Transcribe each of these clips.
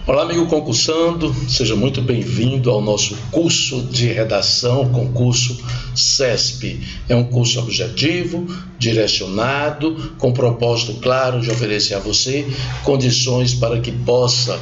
Olá, amigo concursando, seja muito bem-vindo ao nosso curso de redação, concurso CESP. É um curso objetivo, direcionado, com propósito claro de oferecer a você condições para que possa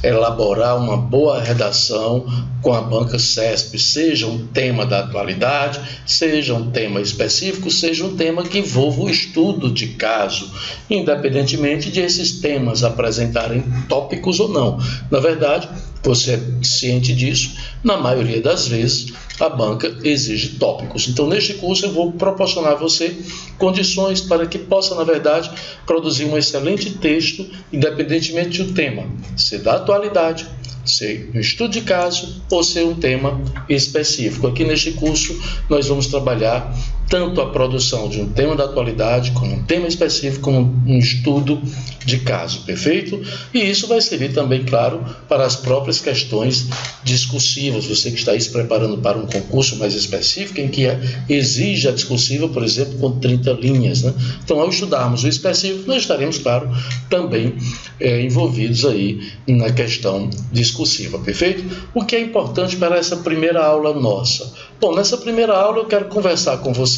elaborar uma boa redação com a banca CESP, seja um tema da atualidade, seja um tema específico, seja um tema que envolva o estudo de caso, independentemente de esses temas apresentarem tópicos ou não. Na verdade, você é ciente disso, na maioria das vezes a banca exige tópicos. Então, neste curso eu vou proporcionar a você condições para que possa, na verdade, produzir um excelente texto, independentemente do tema, se da atualidade, ser um estudo de caso ou ser um tema específico. Aqui neste curso nós vamos trabalhar tanto a produção de um tema da atualidade, como um tema específico, como um estudo de caso, perfeito? E isso vai servir também, claro, para as próprias questões discursivas. Você que está aí se preparando para um concurso mais específico, em que exige a discursiva, por exemplo, com 30 linhas, né? Então, ao estudarmos o específico, nós estaremos, claro, também envolvidos aí na questão discursiva, perfeito? O que é importante para essa primeira aula nossa? Bom, nessa primeira aula eu quero conversar com você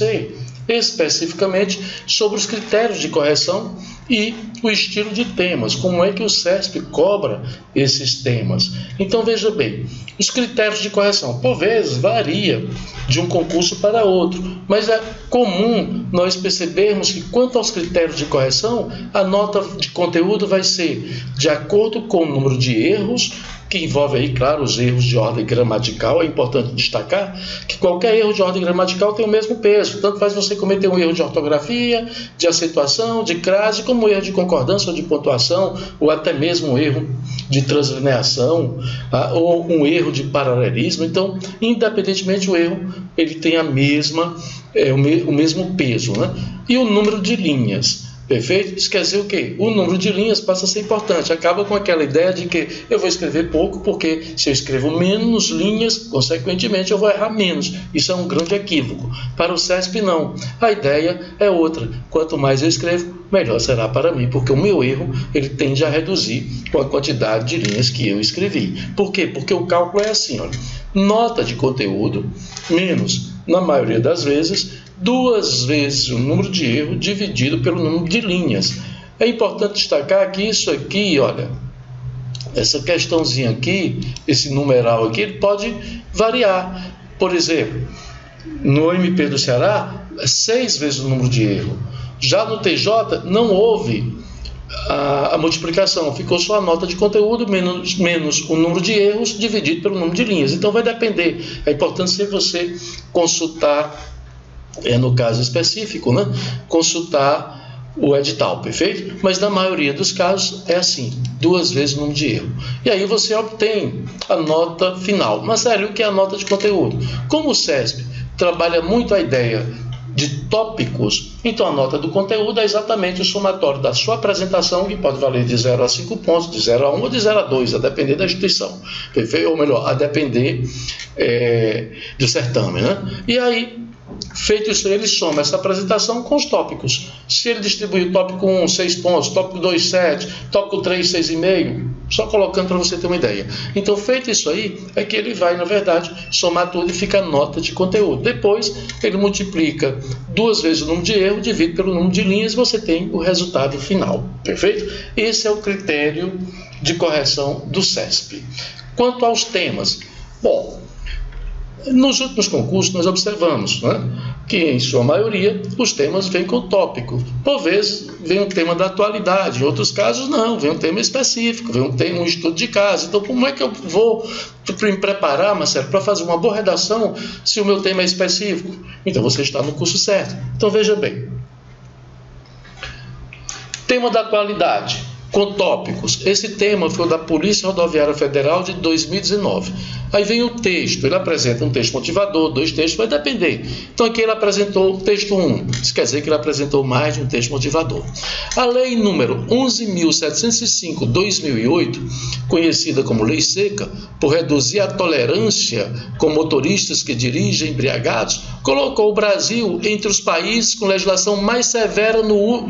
especificamente sobre os critérios de correção e o estilo de temas, como é que o CESP cobra esses temas. Então veja bem, os critérios de correção, por vezes, varia de um concurso para outro, mas é comum nós percebermos que quanto aos critérios de correção, a nota de conteúdo vai ser de acordo com o número de erros, que envolve aí, claro, os erros de ordem gramatical. É importante destacar que qualquer erro de ordem gramatical tem o mesmo peso, tanto faz você cometer um erro de ortografia, de acentuação, de crase, como um erro de concordância ou de pontuação, ou até mesmo um erro de translineação, ou um erro de paralelismo. Então, independentemente, o erro ele tem o mesmo peso, né? E o número de linhas. Perfeito? Isso quer dizer o quê? O número de linhas passa a ser importante. Acaba com aquela ideia de que eu vou escrever pouco, porque se eu escrevo menos linhas, consequentemente eu vou errar menos. Isso é um grande equívoco. Para o CESP, não. A ideia é outra. Quanto mais eu escrevo, melhor será para mim, porque o meu erro ele tende a reduzir com a quantidade de linhas que eu escrevi. Por quê? Porque o cálculo é assim, olha, nota de conteúdo menos, na maioria das vezes, 2 vezes o número de erro dividido pelo número de linhas. É importante destacar que isso aqui, olha, essa questãozinha aqui, esse numeral aqui, ele pode variar. Por exemplo, no MP do Ceará, é 6 vezes o número de erro. Já no TJ, não houve a multiplicação, ficou só a nota de conteúdo menos o número de erros dividido pelo número de linhas. Então vai depender. É importante sempre você consultar, no caso específico, né, consultar o edital, perfeito? Mas na maioria dos casos é assim, 2 vezes o número de erro. E aí você obtém a nota final. Mas, sério, o que é a nota de conteúdo? Como o CESP trabalha muito a ideia de tópicos, então a nota do conteúdo é exatamente o somatório da sua apresentação, que pode valer de 0 a 5 pontos, de 0 a 1 ou de 0 a 2, a depender da instituição, perfeito? Ou melhor, a depender do certame, né? E aí, feito isso, ele soma essa apresentação com os tópicos. Se ele distribuir o tópico 1, 6 pontos, tópico 2, 7, tópico 3, 6,5, só colocando para você ter uma ideia. Então, feito isso aí, é que ele vai, na verdade, somar tudo e fica a nota de conteúdo. Depois, ele multiplica 2 vezes o número de erro, divide pelo número de linhas, você tem o resultado final. Perfeito? Esse é o critério de correção do CESP. Quanto aos temas, bom, nos últimos concursos nós observamos, né, que em sua maioria os temas vêm com tópico. Por vezes vem um tema da atualidade, em outros casos não, vem um tema específico, vem um estudo de caso. Então como é que eu vou me preparar, Marcelo, para fazer uma boa redação se o meu tema é específico? Então você está no curso certo. Então veja bem, tema da atualidade com tópicos. Esse tema foi o da Polícia Rodoviária Federal de 2019. Aí vem o texto, ele apresenta um texto motivador, 2 textos, vai depender. Então aqui ele apresentou o texto 1, isso quer dizer que ele apresentou mais de um texto motivador. A lei número 11.705/2008, conhecida como Lei Seca, por reduzir a tolerância com motoristas que dirigem embriagados, colocou o Brasil entre os países com legislação mais severa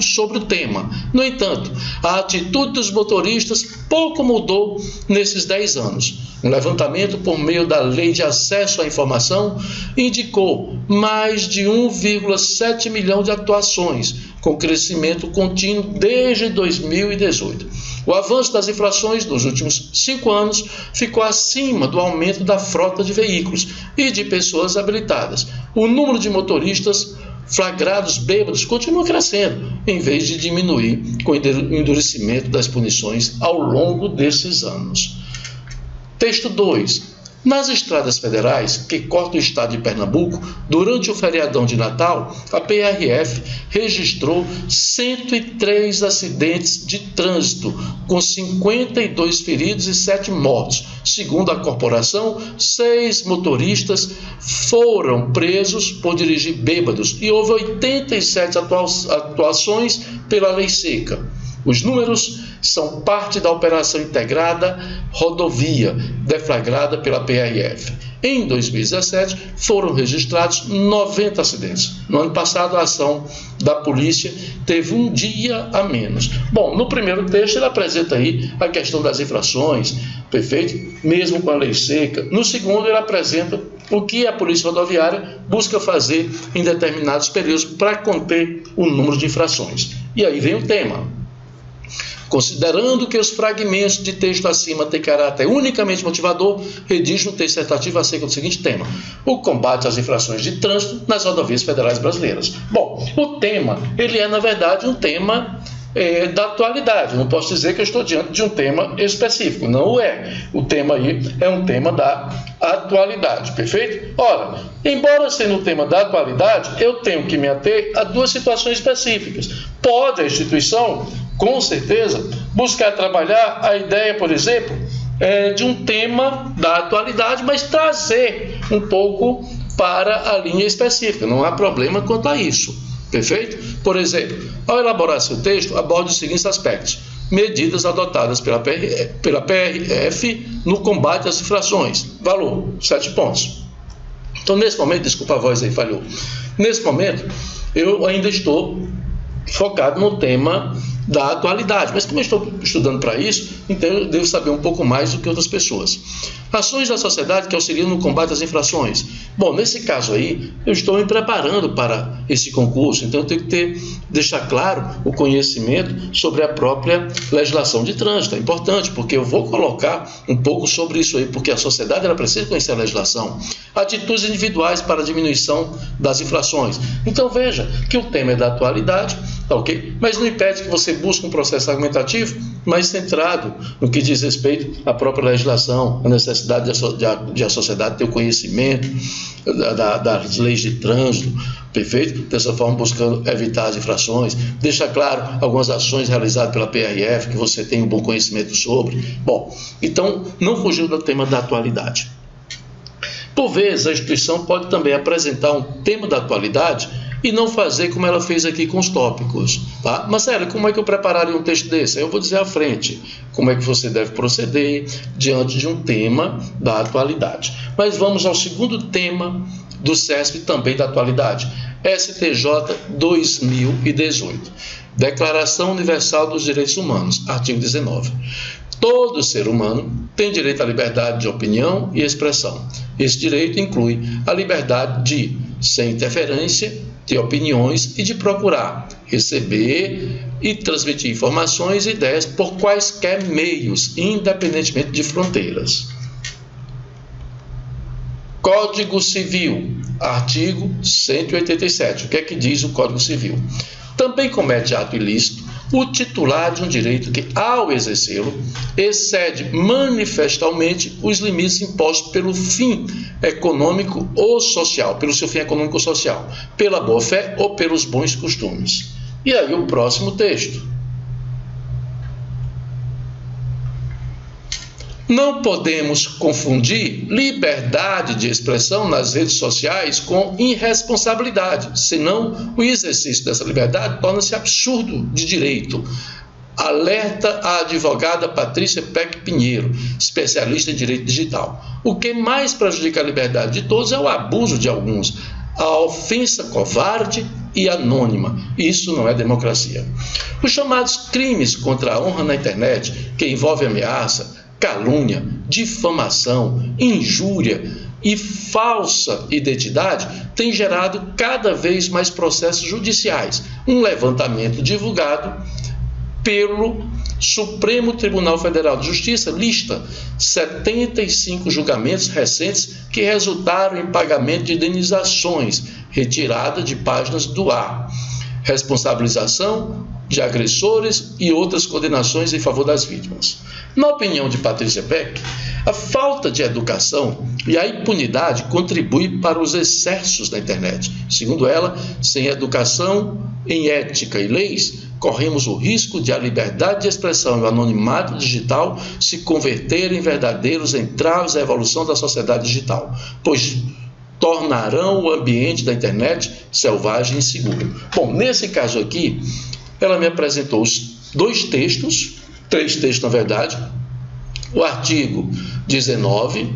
sobre o tema. No entanto, a atitude dos motoristas pouco mudou nesses 10 anos. Um levantamento por meio da Lei de Acesso à Informação indicou mais de 1,7 milhão de atuações, com crescimento contínuo desde 2018. O avanço das infrações nos últimos 5 anos ficou acima do aumento da frota de veículos e de pessoas habilitadas. O número de motoristas flagrados bêbados continua crescendo, em vez de diminuir com o endurecimento das punições ao longo desses anos. Texto 2. Nas estradas federais que cortam o estado de Pernambuco, durante o feriadão de Natal, a PRF registrou 103 acidentes de trânsito, com 52 feridos e 7 mortos. Segundo a corporação, 6 motoristas foram presos por dirigir bêbados e houve 87 atuações pela Lei Seca. Os números são parte da Operação Integrada Rodovia, deflagrada pela PRF. Em 2017, foram registrados 90 acidentes. No ano passado, a ação da polícia teve um dia a menos. Bom, no primeiro texto, ele apresenta aí a questão das infrações, perfeito? Mesmo com a Lei Seca. No segundo, ele apresenta o que a Polícia Rodoviária busca fazer em determinados períodos para conter o número de infrações. E aí vem o tema. Considerando que os fragmentos de texto acima têm caráter unicamente motivador, redige um texto dissertativo acerca do seguinte tema: o combate às infrações de trânsito nas rodovias federais brasileiras. Bom, o tema, ele é na verdade um tema da atualidade. Eu não posso dizer que eu estou diante de um tema específico, não é. O tema aí é um tema da atualidade, perfeito? Ora, embora sendo um tema da atualidade, eu tenho que me ater a 2 situações específicas. Pode a instituição, com certeza, buscar trabalhar a ideia, por exemplo, de um tema da atualidade, mas trazer um pouco para a linha específica. Não há problema quanto a isso. Perfeito? Por exemplo, ao elaborar seu texto, aborde os seguintes aspectos: medidas adotadas pela PRF no combate às infrações. Valor, 7 pontos. Então, nesse momento, desculpa a voz aí, falhou. Nesse momento, eu ainda estou focado no tema da atualidade, mas como eu estou estudando para isso, então eu devo saber um pouco mais do que outras pessoas. Ações da sociedade que auxiliam no combate às infrações. Bom, nesse caso aí, eu estou me preparando para esse concurso, então eu tenho que deixar claro o conhecimento sobre a própria legislação de trânsito. É importante, porque eu vou colocar um pouco sobre isso aí, porque a sociedade ela precisa conhecer a legislação. Atitudes individuais para a diminuição das infrações. Então veja que o tema é da atualidade, tá ok? Mas não impede que você busque um processo argumentativo mais centrado no que diz respeito à própria legislação, a necessidade de a sociedade ter o conhecimento das leis de trânsito, perfeito? Dessa forma, buscando evitar as infrações. Deixa claro algumas ações realizadas pela PRF que você tem um bom conhecimento sobre. Bom, então, não fugiu do tema da atualidade. Por vezes, a instituição pode também apresentar um tema da atualidade e não fazer como ela fez aqui com os tópicos, tá? Mas, sério, como é que eu prepararia um texto desse? Eu vou dizer à frente como é que você deve proceder diante de um tema da atualidade. Mas vamos ao segundo tema do CESP, também da atualidade. STJ 2018. Declaração Universal dos Direitos Humanos, artigo 19. Todo ser humano tem direito à liberdade de opinião e expressão. Esse direito inclui a liberdade de, sem interferência, ter opiniões e de procurar, receber e transmitir informações e ideias por quaisquer meios, independentemente de fronteiras. Código Civil, artigo 187. O que é que diz o Código Civil? Também comete ato ilícito o titular de um direito que, ao exercê-lo, excede manifestamente os limites impostos pelo fim econômico ou social, pelo seu fim econômico ou social, pela boa-fé ou pelos bons costumes. E aí o próximo texto. Não podemos confundir liberdade de expressão nas redes sociais com irresponsabilidade, senão o exercício dessa liberdade torna-se absurdo de direito. Alerta a advogada Patrícia Peck Pinheiro, especialista em direito digital. O que mais prejudica a liberdade de todos é o abuso de alguns, a ofensa covarde e anônima. Isso não é democracia. Os chamados crimes contra a honra na internet, que envolvem ameaça, calúnia, difamação, injúria e falsa identidade, têm gerado cada vez mais processos judiciais. Um levantamento divulgado pelo Supremo Tribunal Federal de Justiça lista 75 julgamentos recentes que resultaram em pagamento de indenizações, retirada de páginas do ar, responsabilização de agressores e outras condenações em favor das vítimas. Na opinião de Patrícia Peck, a falta de educação e a impunidade contribuem para os excessos da internet. Segundo ela, sem educação em ética e leis, corremos o risco de a liberdade de expressão e o anonimato digital se converterem em verdadeiros entraves à evolução da sociedade digital, pois tornarão o ambiente da internet selvagem e inseguro. Bom, nesse caso aqui, ela me apresentou os três textos na verdade, o artigo 19,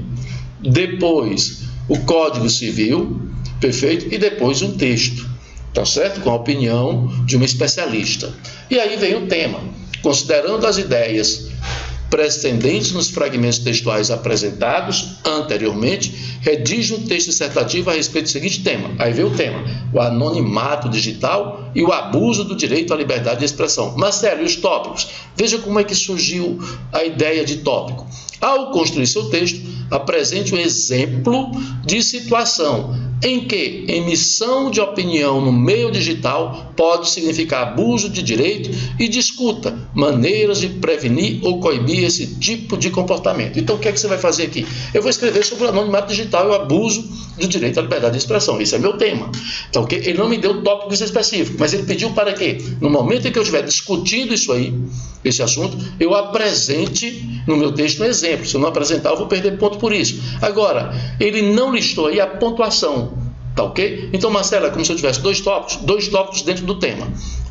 depois o Código Civil, perfeito, e depois um texto, tá certo? Com a opinião de uma especialista. E aí vem o tema. Considerando as ideias prescindentes nos fragmentos textuais apresentados anteriormente, redige um texto dissertativo a respeito do seguinte tema. Aí vem o tema: o anonimato digital e o abuso do direito à liberdade de expressão. Marcelo, e os tópicos? Veja como é que surgiu a ideia de tópico. Ao construir seu texto, apresente um exemplo de situação em que emissão de opinião no meio digital pode significar abuso de direito e discuta maneiras de prevenir ou coibir esse tipo de comportamento. Então, o que é que você vai fazer aqui? Eu vou escrever sobre o anonimato digital e o abuso do direito à liberdade de expressão. Esse é meu tema. Então, ele não me deu tópicos específicos, mas ele pediu para que, no momento em que eu estiver discutindo isso aí, esse assunto, eu apresente no meu texto um exemplo. Se eu não apresentar, eu vou perder ponto por isso. Agora, ele não listou aí a pontuação. Tá ok? Então, Marcelo, é como se eu tivesse dois tópicos dentro do tema.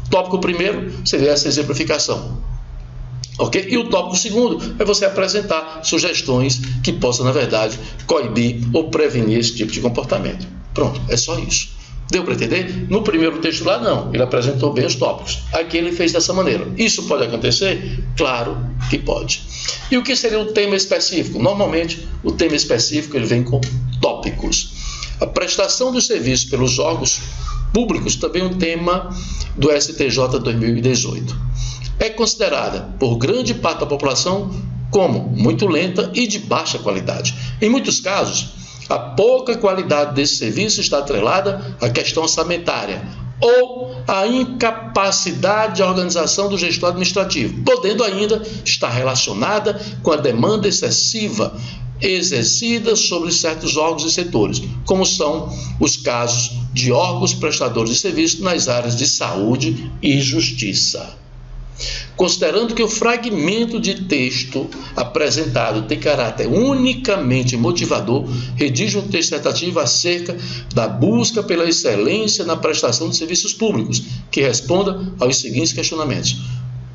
O tópico primeiro seria essa exemplificação. Ok? E o tópico segundo é você apresentar sugestões que possam, na verdade, coibir ou prevenir esse tipo de comportamento. Pronto, é só isso. Deu para entender? No primeiro texto lá, não. Ele apresentou bem os tópicos. Aqui ele fez dessa maneira. Isso pode acontecer? Claro que pode. E o que seria o tema específico? Normalmente, o tema específico ele vem com tópicos. A prestação dos serviços pelos órgãos públicos, também um tema do STJ 2018. É considerada, por grande parte da população, como muito lenta e de baixa qualidade. Em muitos casos, a pouca qualidade desse serviço está atrelada à questão orçamentária ou à incapacidade de organização do gestor administrativo, podendo ainda estar relacionada com a demanda excessiva exercida sobre certos órgãos e setores, como são os casos de órgãos prestadores de serviço nas áreas de saúde e justiça. Considerando que o fragmento de texto apresentado tem caráter unicamente motivador, redige um texto dissertativo acerca da busca pela excelência na prestação de serviços públicos, que responda aos seguintes questionamentos: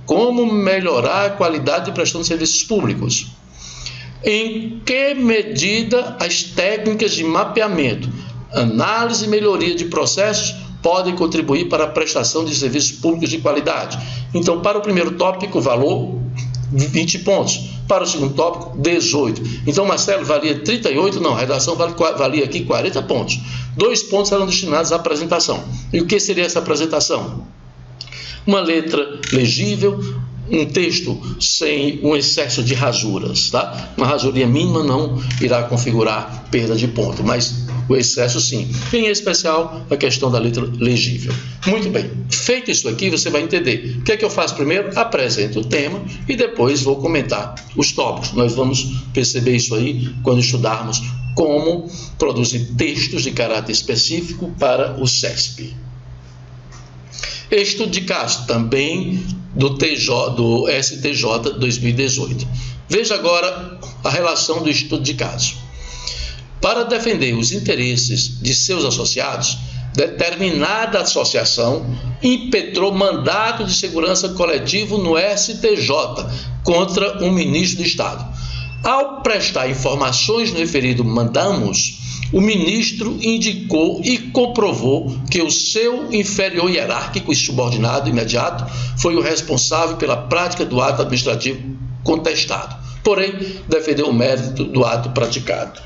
como melhorar a qualidade de prestação de serviços públicos? Em que medida as técnicas de mapeamento, análise e melhoria de processos podem contribuir para a prestação de serviços públicos de qualidade? Então, para o primeiro tópico, valor 20 pontos. Para o segundo tópico, 18. Então, Marcelo, valia 38? Não, a redação valia aqui 40 pontos. 2 pontos eram destinados à apresentação. E o que seria essa apresentação? Uma letra legível, um texto sem um excesso de rasuras, tá? Uma rasuria mínima não irá configurar perda de ponto, mas o excesso sim. Em especial, a questão da letra legível. Muito bem. Feito isso aqui, você vai entender. O que é que eu faço primeiro? Apresento o tema e depois vou comentar os tópicos. Nós vamos perceber isso aí quando estudarmos como produzir textos de caráter específico para o CESP. Estudo de caso, também do STJ 2018. Veja agora a relação do estudo de caso. Para defender os interesses de seus associados, determinada associação impetrou mandato de segurança coletivo no STJ contra um ministro do Estado. Ao prestar informações no referido mandamus, o ministro indicou e comprovou que o seu inferior hierárquico e subordinado imediato foi o responsável pela prática do ato administrativo contestado, porém defendeu o mérito do ato praticado.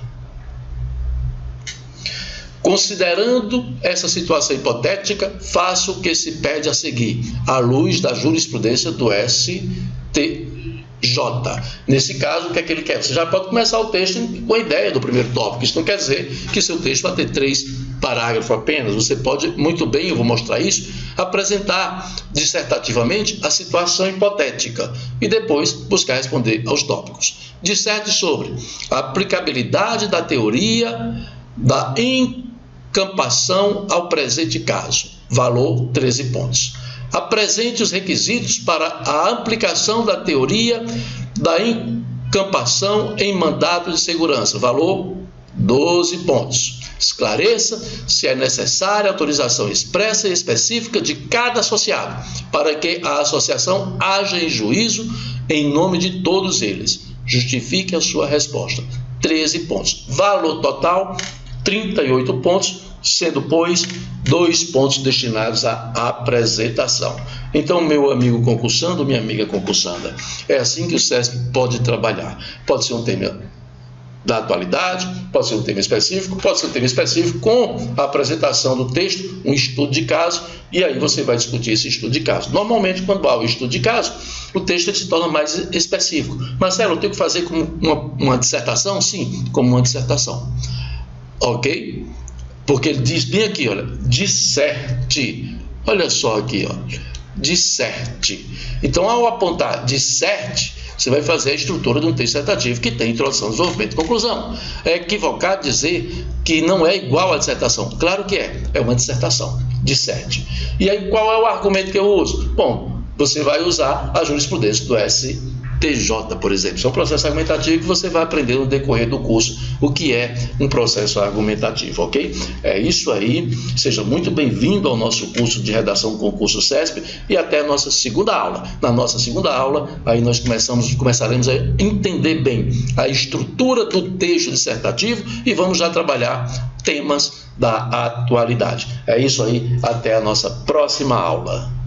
Considerando essa situação hipotética, faço o que se pede a seguir, à luz da jurisprudência do STJ. Nesse caso, o que é que ele quer? Você já pode começar o texto com a ideia do primeiro tópico. Isso não quer dizer que seu texto vai ter 3 parágrafos apenas. Você pode muito bem, eu vou mostrar isso, apresentar dissertativamente a situação hipotética e depois buscar responder aos tópicos. Disserte sobre a aplicabilidade da teoria da encampação ao presente caso. Valor 13 pontos. Apresente os requisitos para a aplicação da teoria da encampação em mandato de segurança. Valor 12 pontos. Esclareça se é necessária autorização expressa e específica de cada associado para que a associação haja em juízo em nome de todos eles. Justifique a sua resposta. 13 pontos. Valor total 38 pontos, sendo, pois, 2 pontos destinados à apresentação. Então, meu amigo concursando, minha amiga concursanda, é assim que o SESP pode trabalhar. Pode ser um tema da atualidade, pode ser um tema específico, pode ser um tema específico com a apresentação do texto, um estudo de caso, e aí você vai discutir esse estudo de caso. Normalmente, quando há o estudo de caso, o texto se torna mais específico. Marcelo, eu tenho que fazer como uma dissertação? Sim, como uma dissertação. Ok? Porque ele diz bem aqui, olha, disserte. Olha só aqui, ó, disserte. Então, ao apontar disserte, você vai fazer a estrutura de um texto dissertativo que tem introdução, desenvolvimento e conclusão. É equivocado dizer que não é igual à dissertação. Claro que é uma dissertação, disserte. E aí, qual é o argumento que eu uso? Bom, você vai usar a jurisprudência do STJ, por exemplo. Isso é um processo argumentativo que você vai aprender no decorrer do curso o que é um processo argumentativo, ok? É isso aí. Seja muito bem-vindo ao nosso curso de redação concurso SESP e até a nossa segunda aula. Na nossa segunda aula, aí nós começaremos a entender bem a estrutura do texto dissertativo e vamos já trabalhar temas da atualidade. É isso aí. Até a nossa próxima aula.